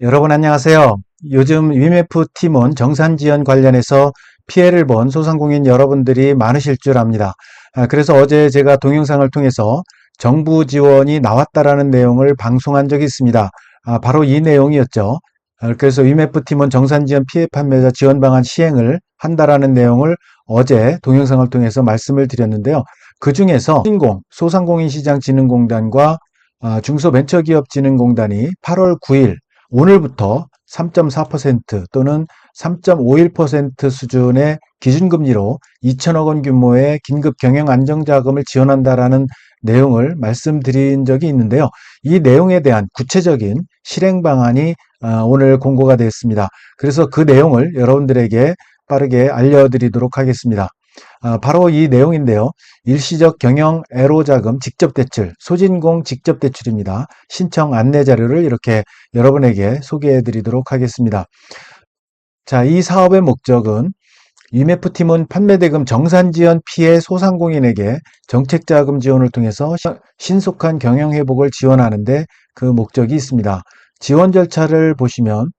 여러분 안녕하세요. 요즘 위메프 팀원 정산 지연 관련해서 피해를 본 소상공인 여러분들이 많으실 줄 압니다. 그래서 어제 제가 동영상을 통해서 정부 지원이 나왔다라는 내용을 방송한 적이 있습니다. 바로 이 내용이었죠. 그래서 위메프 팀원 정산 지연 피해 판매자 지원 방안 시행을 한다라는 내용을 어제 동영상을 통해서 말씀을 드렸는데요. 그 중에서 소상공인시장진흥공단과 중소벤처기업진흥공단이 8월 9일 오늘부터 3.4% 또는 3.51% 수준의 기준금리로 2천억 원 규모의 긴급 경영 안정자금을 지원한다라는 내용을 말씀드린 적이 있는데요. 이 내용에 대한 구체적인 실행 방안이 오늘 공고가 되었습니다. 그래서 그 내용을 여러분들에게 빠르게 알려드리도록 하겠습니다. 바로 이 내용인데요. 일시적 경영 애로자금 직접대출, 소진공 직접대출입니다. 신청 안내 자료를 이렇게 여러분에게 소개해 드리도록 하겠습니다. 자, 이 사업의 목적은 IMF팀은 판매대금 정산지연 피해 소상공인에게 정책자금 지원을 통해서 신속한 경영회복을 지원하는데 그 목적이 있습니다. 지원 절차를 보시면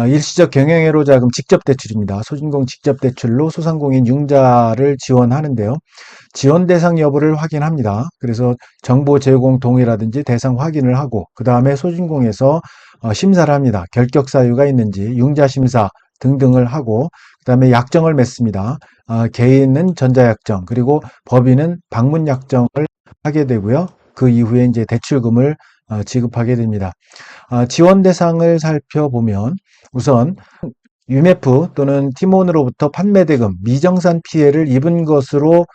일시적 경영애로 자금 직접대출입니다. 소진공 직접대출로 소상공인 융자를 지원하는데요. 지원 대상 여부를 확인합니다. 그래서 정보 제공 동의라든지 대상 확인을 하고 그 다음에 소진공에서 심사를 합니다. 결격 사유가 있는지 융자 심사 등등을 하고 그 다음에 약정을 맺습니다. 개인은 전자약정 그리고 법인은 방문약정을 하게 되고요. 그 이후에 이제 대출금을 지급하게 됩니다. 지원 대상을 살펴보면 우선 UMF 또는 팀원으로부터 판매대금 미정산 피해를 입은 것으로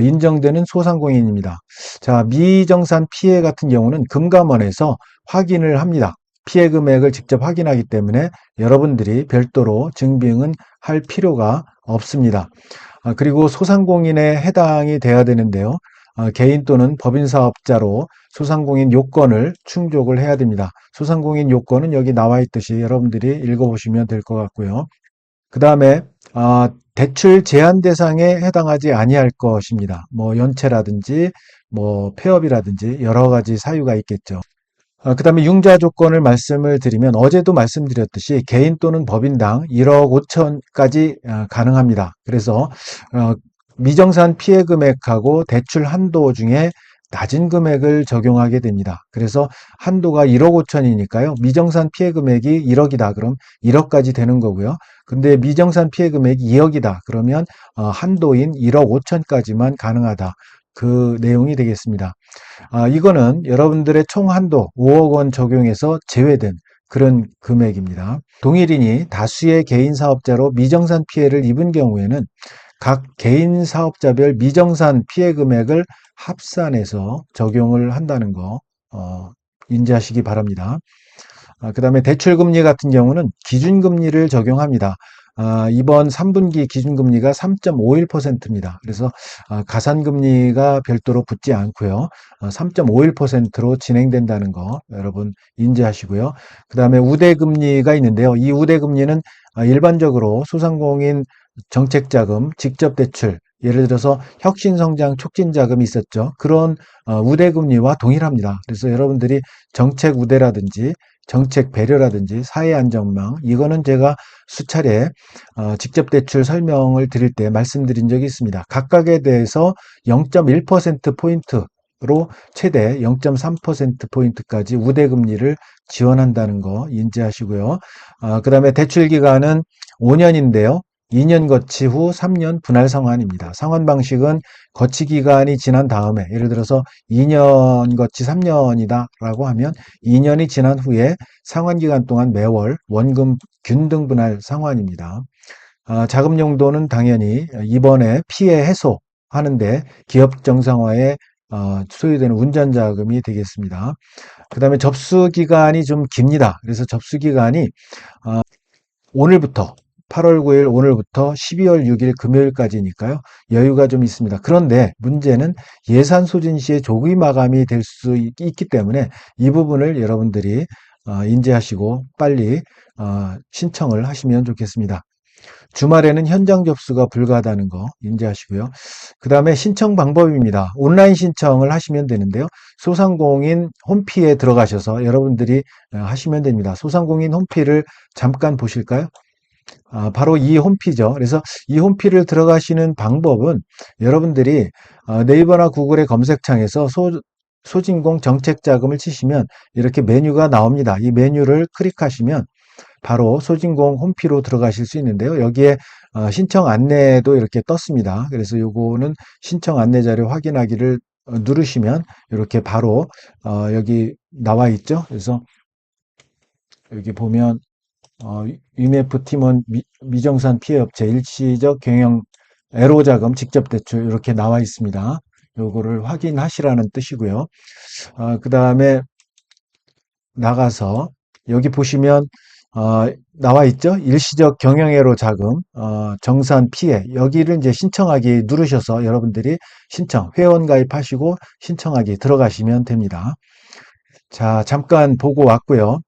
인정되는 소상공인입니다. 자, 미정산 피해 같은 경우는 금감원에서 확인을 합니다. 피해 금액을 직접 확인하기 때문에 여러분들이 별도로 증빙은 할 필요가 없습니다. 그리고 소상공인에 해당이 돼야 되는데요. 개인 또는 법인 사업자로 소상공인 요건을 충족을 해야 됩니다. 소상공인 요건은 여기 나와 있듯이 여러분들이 읽어보시면 될 것 같고요. 그 다음에 대출 제한 대상에 해당하지 아니할 것입니다. 뭐 연체라든지 뭐 폐업이라든지 여러 가지 사유가 있겠죠. 그 다음에 융자 조건을 말씀을 드리면 어제도 말씀드렸듯이 개인 또는 법인당 1억 5천까지 가능합니다. 그래서 미정산 피해 금액하고 대출 한도 중에 낮은 금액을 적용하게 됩니다. 그래서 한도가 1억 5천이니까요. 미정산 피해 금액이 1억이다. 그럼 1억까지 되는 거고요. 근데 미정산 피해 금액이 2억이다. 그러면 한도인 1억 5천까지만 가능하다. 그 내용이 되겠습니다. 이거는 여러분들의 총 한도 5억 원 적용해서 제외된 그런 금액입니다. 동일인이 다수의 개인 사업자로 미정산 피해를 입은 경우에는 각 개인 사업자별 미정산 피해 금액을 합산해서 적용을 한다는 거 인지하시기 바랍니다. 그 다음에 대출금리 같은 경우는 기준금리를 적용합니다. 이번 3분기 기준금리가 3.51%입니다. 그래서 가산금리가 별도로 붙지 않고요. 3.51%로 진행된다는 거 여러분 인지하시고요. 그 다음에 우대금리가 있는데요. 이 우대금리는 일반적으로 소상공인 정책자금, 직접대출, 예를 들어서 혁신성장 촉진자금이 있었죠. 그런 우대금리와 동일합니다. 그래서 여러분들이 정책 우대라든지 정책 배려라든지 사회 안전망 이거는 제가 수차례 직접 대출 설명을 드릴 때 말씀드린 적이 있습니다. 각각에 대해서 0.1%포인트로 최대 0.3%포인트까지 우대금리를 지원한다는 거 인지하시고요. 그 다음에 대출 기간은 5년인데요. 2년 거치 후 3년 분할 상환입니다. 상환 방식은 거치 기간이 지난 다음에 예를 들어서 2년 거치 3년이다라고 하면 2년이 지난 후에 상환 기간 동안 매월 원금 균등 분할 상환입니다. 자금 용도는 당연히 이번에 피해 해소하는데 기업 정상화에 소요되는 운전자금이 되겠습니다. 그 다음에 접수 기간이 좀 깁니다. 그래서 접수 기간이 오늘부터 8월 9일 오늘부터 12월 6일 금요일까지니까요. 여유가 좀 있습니다. 그런데 문제는 예산 소진 시에 조기 마감이 될 수 있기 때문에 이 부분을 여러분들이 인지하시고 빨리 신청을 하시면 좋겠습니다. 주말에는 현장 접수가 불가하다는 거 인지하시고요. 그 다음에 신청 방법입니다. 온라인 신청을 하시면 되는데요. 소상공인 홈피에 들어가셔서 여러분들이 하시면 됩니다. 소상공인 홈피를 잠깐 보실까요? 바로 이 홈피죠. 그래서 이 홈피를 들어가시는 방법은 여러분들이 네이버나 구글의 검색창에서 소진공 정책자금을 치시면 이렇게 메뉴가 나옵니다. 이 메뉴를 클릭하시면 바로 소진공 홈피로 들어가실 수 있는데요. 여기에 신청 안내도 이렇게 떴습니다. 그래서 요거는 신청 안내 자료 확인하기를 누르시면 이렇게 바로 여기 나와 있죠. 그래서 여기 보면 UMF 팀원 미정산 피해업체 일시적 경영 애로자금 직접대출 이렇게 나와 있습니다. 요거를 확인하시라는 뜻이고요. 그 다음에 나가서 여기 보시면 나와 있죠? 일시적 경영애로 자금, 정산 피해 여기를 이제 신청하기 누르셔서 여러분들이 신청 회원 가입하시고 신청하기 들어가시면 됩니다. 자, 잠깐 보고 왔고요.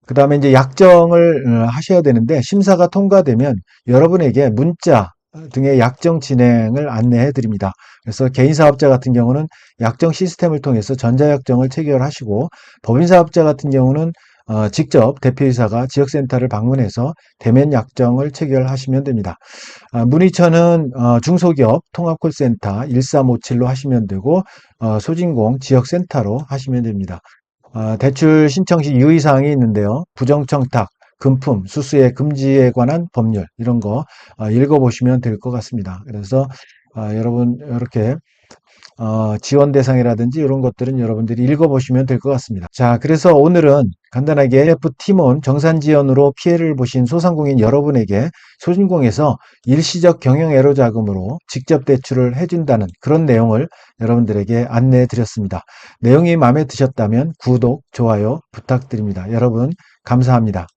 그 다음에 이제 약정을 하셔야 되는데 심사가 통과되면 여러분에게 문자 등의 약정 진행을 안내해 드립니다. 그래서 개인사업자 같은 경우는 약정 시스템을 통해서 전자약정을 체결하시고 법인사업자 같은 경우는 직접 대표이사가 지역센터를 방문해서 대면 약정을 체결하시면 됩니다. 문의처는 중소기업 통합콜센터 1357로 하시면 되고 소진공 지역센터로 하시면 됩니다. 대출 신청 시 유의사항이 있는데요. 부정청탁, 금품, 수수의 금지에 관한 법률 이런 거 읽어보시면 될 것 같습니다. 그래서 여러분 이렇게 지원 대상이라든지 이런 것들은 여러분들이 읽어보시면 될 것 같습니다. 자, 그래서 오늘은 간단하게 FT몬 정산 지연으로 피해를 보신 소상공인 여러분에게 소진공에서 일시적 경영 애로 자금으로 직접 대출을 해준다는 그런 내용을 여러분들에게 안내해 드렸습니다. 내용이 마음에 드셨다면 구독, 좋아요 부탁드립니다. 여러분 감사합니다.